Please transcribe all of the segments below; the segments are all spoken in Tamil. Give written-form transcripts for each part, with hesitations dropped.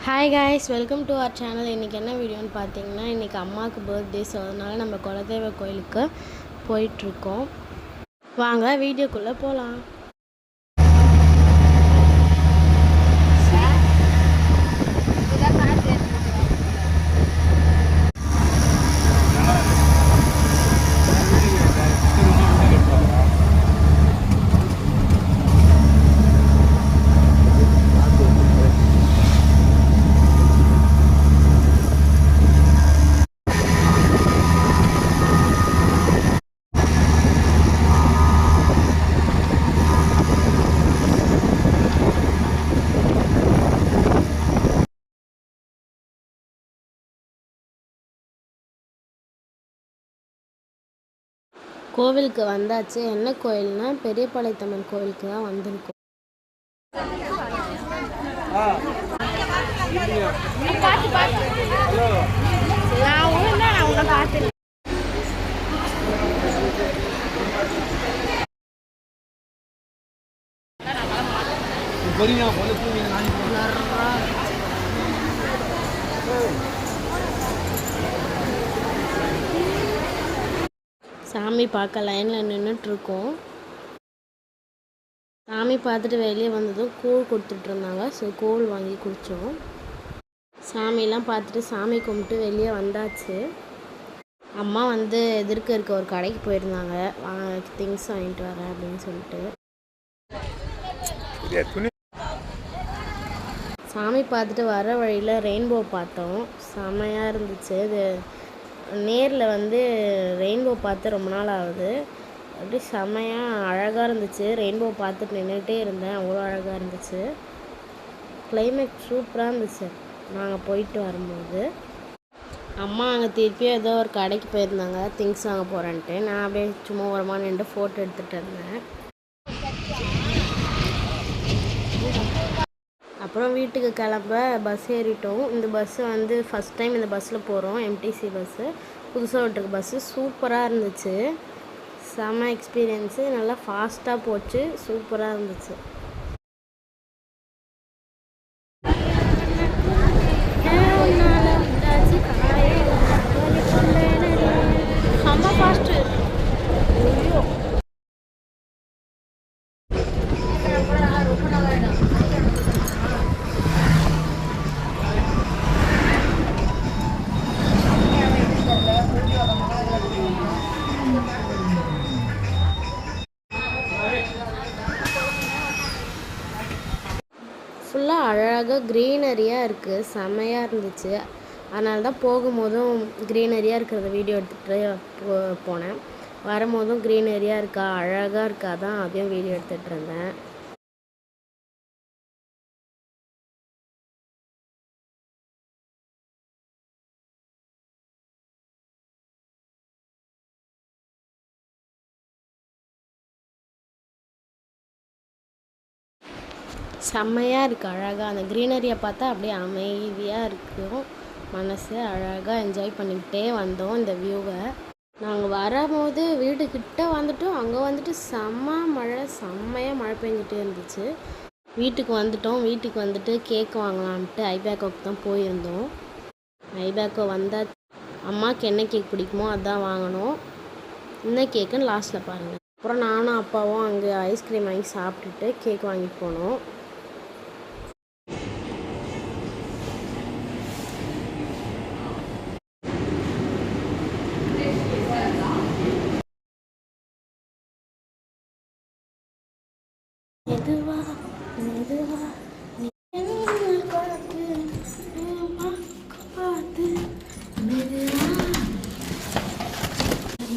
Hi guys, welcome to our channel. இன்றைக்கி என்ன வீடியோன்னு பார்த்தீங்கன்னா, இன்றைக்கி அம்மாவுக்கு பர்த்டே. ஸோ அதனால் நம்ம குலதெய்வ கோயிலுக்கு போயிட்டுருக்கோம். வாங்க வீடியோக்குள்ளே போகலாம். கோவிலுக்கு வந்தாச்சு. என்ன கோயில்னா பெரியபாளையத்தம்மன் கோவிலுக்கு தான் வந்திருக்கோம். சாமி பார்க்க லைனில் நின்றுட்டுருக்கோம். சாமி பார்த்துட்டு வெளியே வந்ததும் கூழ் கொடுத்துட்ருந்தாங்க. ஸோ கூழ் வாங்கி குடித்தோம். சாமியெல்லாம் பார்த்துட்டு சாமி கும்பிட்டு வெளியே வந்தாச்சு. அம்மா எதிர்க்க இருக்க ஒரு கடைக்கு போயிருந்தாங்க, திங்ஸ் வாங்கிட்டு வரேன் அப்படின்னு சொல்லிட்டு. சாமி பார்த்துட்டு வர வழியில் ரெயின்போ பார்த்தோம். செம்மையாக இருந்துச்சு. இது நேரில் ரெயின்போ பார்த்து ரொம்ப நாள் ஆகுது. அப்படி செம்மையாக அழகாக இருந்துச்சு. ரெயின்போ பார்த்துட்டு நின்றுட்டே இருந்தேன். அவ்வளோ அழகாக இருந்துச்சு. கிளைமேட் சூப்பராக இருந்துச்சு நாங்கள் போயிட்டு வரும்போது. அம்மா அங்கே திருப்பியும் ஏதோ ஒரு கடைக்கு போயிருந்தாங்க, திங்ஸ் வாங்க போகிறேன்ட்டு. நான் அப்படியே சும்மா ஓரமாக நின்று ஃபோட்டோ எடுத்துகிட்டு இருந்தேன். அப்புறம் வீட்டுக்கு கிளம்ப பஸ் ஏறிட்டோம். இந்த பஸ்ஸு ஃபஸ்ட் டைம் இந்த பஸ்ஸில் போகிறோம். எம்டிசி பஸ்ஸு, புதுசாக விட்டுருக்கு பஸ்ஸு. சூப்பராக இருந்துச்சு. செம்ம எக்ஸ்பீரியன்ஸு. நல்லா ஃபாஸ்ட்டாக போச்சு. சூப்பராக இருந்துச்சு. செம்ம ஃபாஸ்ட்டு. ஃபுல்லாக அழகாக க்ரீனரியாக இருக்குது. செம்மையாக இருந்துச்சு. அதனால தான் போகும்போதும் க்ரீனரியாக இருக்கிறத வீடியோ எடுத்துகிட்டு போனேன். வரும்போதும் க்ரீனரியாக இருக்கா, அழகாக இருக்கா, தான் அதையும் வீடியோ எடுத்துகிட்டு இருந்தேன். செம்மையாக இருக்குது. அழகாக அந்த க்ரீனரியை பார்த்தா அப்படியே அமைதியாக இருக்கும் மனசு. அழகாக என்ஜாய் பண்ணிக்கிட்டே வந்தோம் இந்த வியூவை. நாங்கள் வரும்போது வீட்டுக்கிட்ட வந்துட்டோம். அங்கே செம்மையாக மழை பெஞ்சிட்டே இருந்துச்சு. வீட்டுக்கு வந்துட்டு கேக் வாங்கலான்ட்டு ஐபேக்கோக்கு தான் போயிருந்தோம். ஐபேக்கோ வந்தால் அம்மாவுக்கு என்ன கேக் பிடிக்குமோ அதுதான் வாங்கணும். என்ன கேக்குன்னு லாஸ்ட்டில் பாருங்கள். அப்புறம் நானும் அப்பாவும் அங்கே ஐஸ்கிரீம் வாங்கி சாப்பிட்டுட்டு கேக் வாங்கிட்டு போனோம்.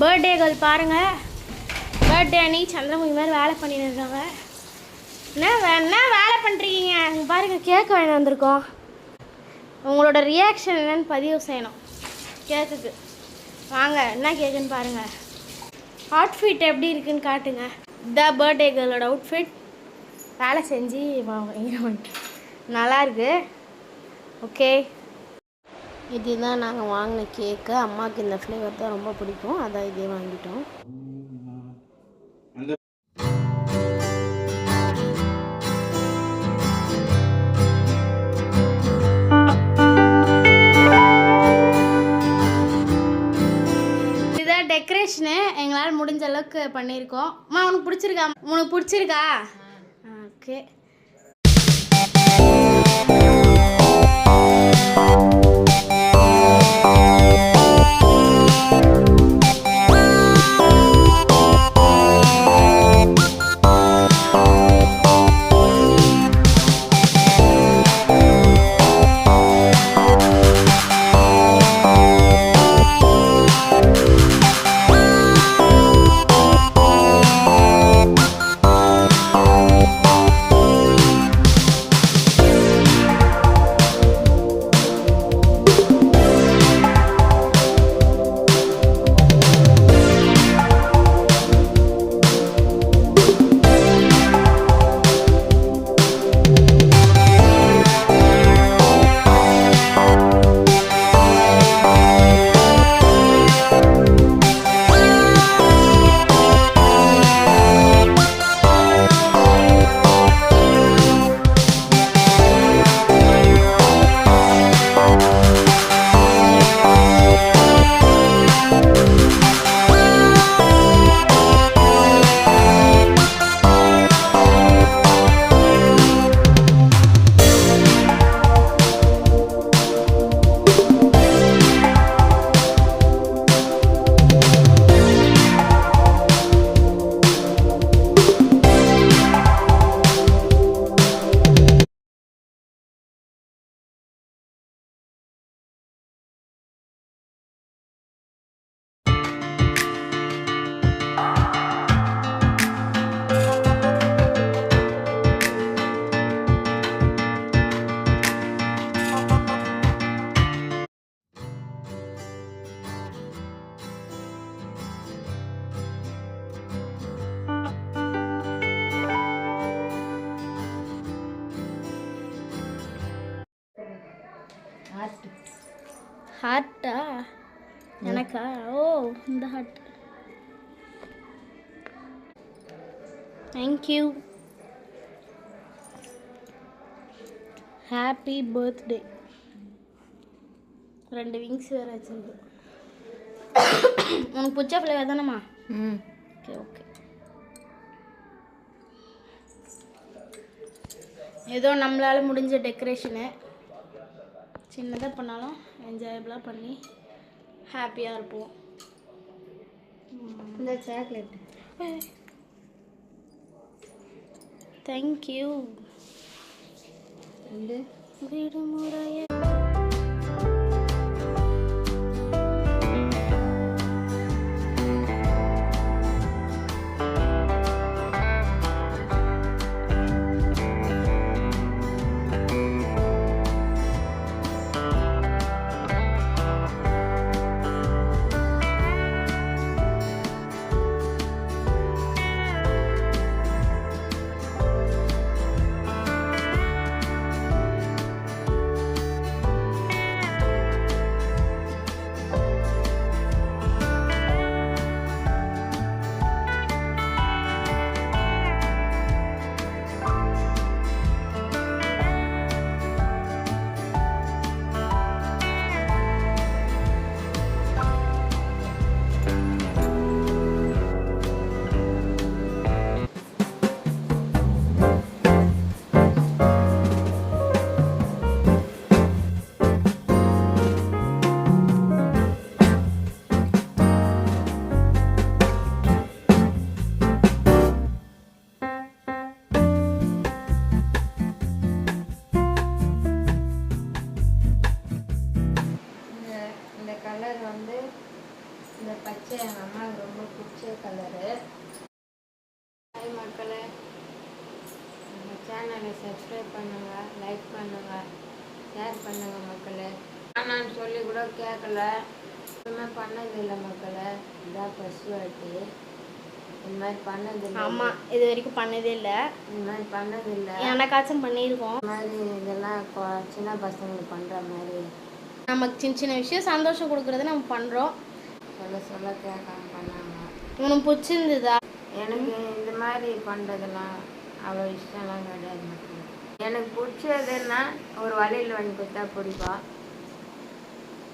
பர்த்டேகள் பாருங்கள். பர்த்டே அன்னைக்கு சந்திரமுகி மாதிரி வேலை பண்ணிட்டு இருக்காங்க. என்ன வேலை பண்ணுறீங்க? பாருங்கள், கேக் வாங்கிட்டு வந்திருக்கோம். உங்களோட ரியாக்ஷன் என்னன்னு பதிவு செய்யணும் கேக்குக்கு. வாங்க, என்ன கேக்குன்னு பாருங்கள். அவுட்ஃபிட் எப்படி இருக்குன்னு காட்டுங்க. த பர்த்டே கேர்ளோட அவுட்ஃபிட். வேலை செஞ்சு நல்லாயிருக்கு. ஓகே, இதுதான் நாங்கள் வாங்கின கேக்கு. அம்மாவுக்கு இந்த ஃப்ளேவர் தான் ரொம்ப பிடிக்கும், அதான் இதே வாங்கிட்டோம். அளவுக்கு பண்ணியிருக்கோம். உனக்கு பிடிச்சிருக்கா? உனக்கு பிடிச்சிருக்கா? ஓகே. ஹார்ட்டா எனக்கா? ஓ, இந்த heart. Thank you. Happy birthday. 2 wings வேறு வச்சிருக்கு. உனக்கு பிடிச்ச ஃப்ளேவர் தானேம்மா? Okay okay. ஏதோ நம்மளால் முடிஞ்ச டெக்கரேஷனு சின்னதாக பண்ணாலும் என்ஜாயபிளாக பண்ணி ஹாப்பியாக இருப்போம். இந்த சாக்லேட். தேங்க்யூ. விடுமுறைய பச்சை எங்கள் அம்மாவுக்கு ரொம்ப பிடிச்ச கலரு. ஹாய் மக்களே, நம்ம சேனலை சப்ஸ்கிரைப் பண்ணுங்கள், லைக் பண்ணுங்கள், ஷேர் பண்ணுங்கள் மக்களே. நான் சொல்லி கூட கேட்கல, எதுவுமே பண்ணதில்லை மக்களே. இதான் ஃபர்ஸ்ட் வாட்டி இந்த மாதிரி பண்ணதில்லை. ஆமாம், இது வரைக்கும் பண்ணதே இல்லை. இந்த மாதிரி பண்ணதில்லை. எனக்காச்சும் பண்ணியிருக்கோம். இந்த மாதிரி இதெல்லாம் சின்ன பசங்களுக்கு பண்ணுற மாதிரி நமக்கு சின்ன சின்ன விஷயம் சந்தோஷம் கொடுக்குறது நம்ம பண்ணுறோம். சொல்ல கேட்காம பண்ணாங்க. உனக்கு பிடிச்சிருந்ததா? எனக்கு இந்த மாதிரி பண்ணுறதெல்லாம் அவ்வளோ இஷ்டம்லாம் கிடையாது மக்கள். எனக்கு பிடிச்சதுன்னா ஒரு வளையல் வாங்கி கொடுத்தா பிடிப்பா,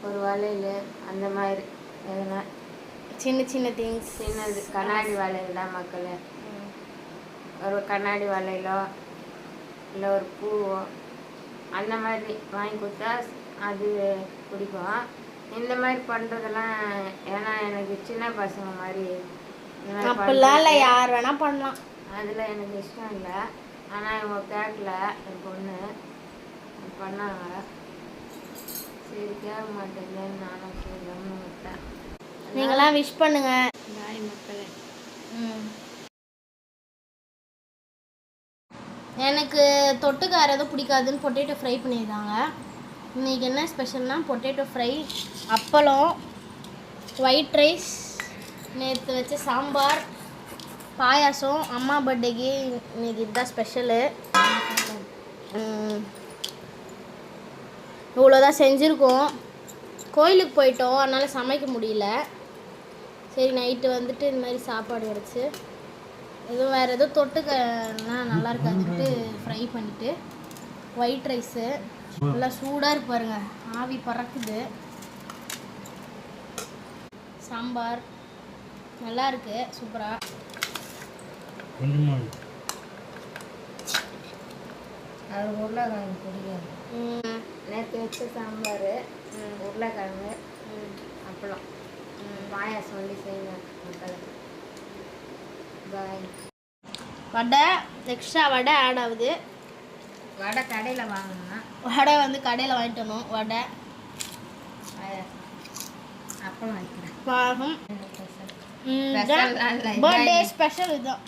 ஒரு வளையல் அந்த மாதிரி எதுனா சின்ன சின்ன திங்ஸ். சின்னது கண்ணாடி வளையல் தான் மக்களே. ஒரு கண்ணாடி வளையலோ இல்லை ஒரு பூவோ அந்த மாதிரி வாங்கி கொடுத்தா அது பிடிக்கும். இந்த மாதிரி பண்ணுறதெல்லாம் ஏன்னா எனக்கு சின்ன பசங்க மாதிரி அப்படிலாம் இல்லை, யார் வேணால் பண்ணலாம். அதில் எனக்கு இஷ்டம் இல்லை. ஆனால் இவங்க கேட்கல, என் பொண்ணு பண்ணாங்க. சரி கேட்க மாட்டேங்கன்னு நானும் சொல்லணும்னு விட்டேன். நீங்களாம் விஷ் பண்ணுங்க. பாய் மக்களே. எனக்கு தொட்டுக்க வேறு எதுவும் பிடிக்காதுன்னு பொட்டேட்டோ ஃப்ரை பண்ணியிருக்காங்க. இன்றைக்கி என்ன ஸ்பெஷல்னால் பொட்டேட்டோ ஃப்ரை, அப்பளம், ஒயிட் ரைஸ், நேற்று வச்ச சாம்பார், பாயாசம். அம்மா பர்த்டேக்கு இன்றைக்கி இதுதான் ஸ்பெஷலு. இவ்வளோதான் செஞ்சுருக்கோம். கோயிலுக்கு போயிட்டோம், அதனால் சமைக்க முடியல. சரி நைட்டு வந்துட்டு இந்த மாதிரி சாப்பாடு கிடச்சி எதுவும் வேறு எதுவும் தொட்டுக்கன்னா நல்லா இருக்காதுன்ட்டு ஃப்ரை பண்ணிவிட்டு ஒயிட் ரைஸு நல்லா சூடாக இருக்கு பாருங்க, ஆவி பறக்குது. சாம்பார் நல்லா இருக்கு, சூப்பராக. அது உருளைக்கிழங்கு பிடிக்காது. நேற்று வச்ச சாம்பார், உருளைக்கிழங்கு, அப்பளம், பாயாசம் வந்து செய்யணும் மக்களுக்கு. பாய். வடை எக்ஸ்ட்ரா வடை ஆட் ஆகுது. வடை கடையில் வாங்கணும். வடை வந்து கடையில் வாங்கிட்டு வந்தோம். வடை அப்பளம் வைக்கிறேன். வாகும் பர்த்டே ஸ்பெஷல் இதுதான்.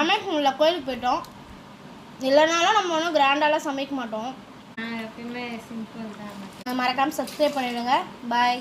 அமேசானில் கோயிலுக்கு போயிட்டோம். இல்லைனாலும் நம்ம ஒன்றும் கிராண்டாலாம் சமைக்க மாட்டோம். எப்பயுமே சிம்பிள் தான். மறக்காமல் சப்ஸ்கிரைப் பண்ணிடுங்க. பாய்.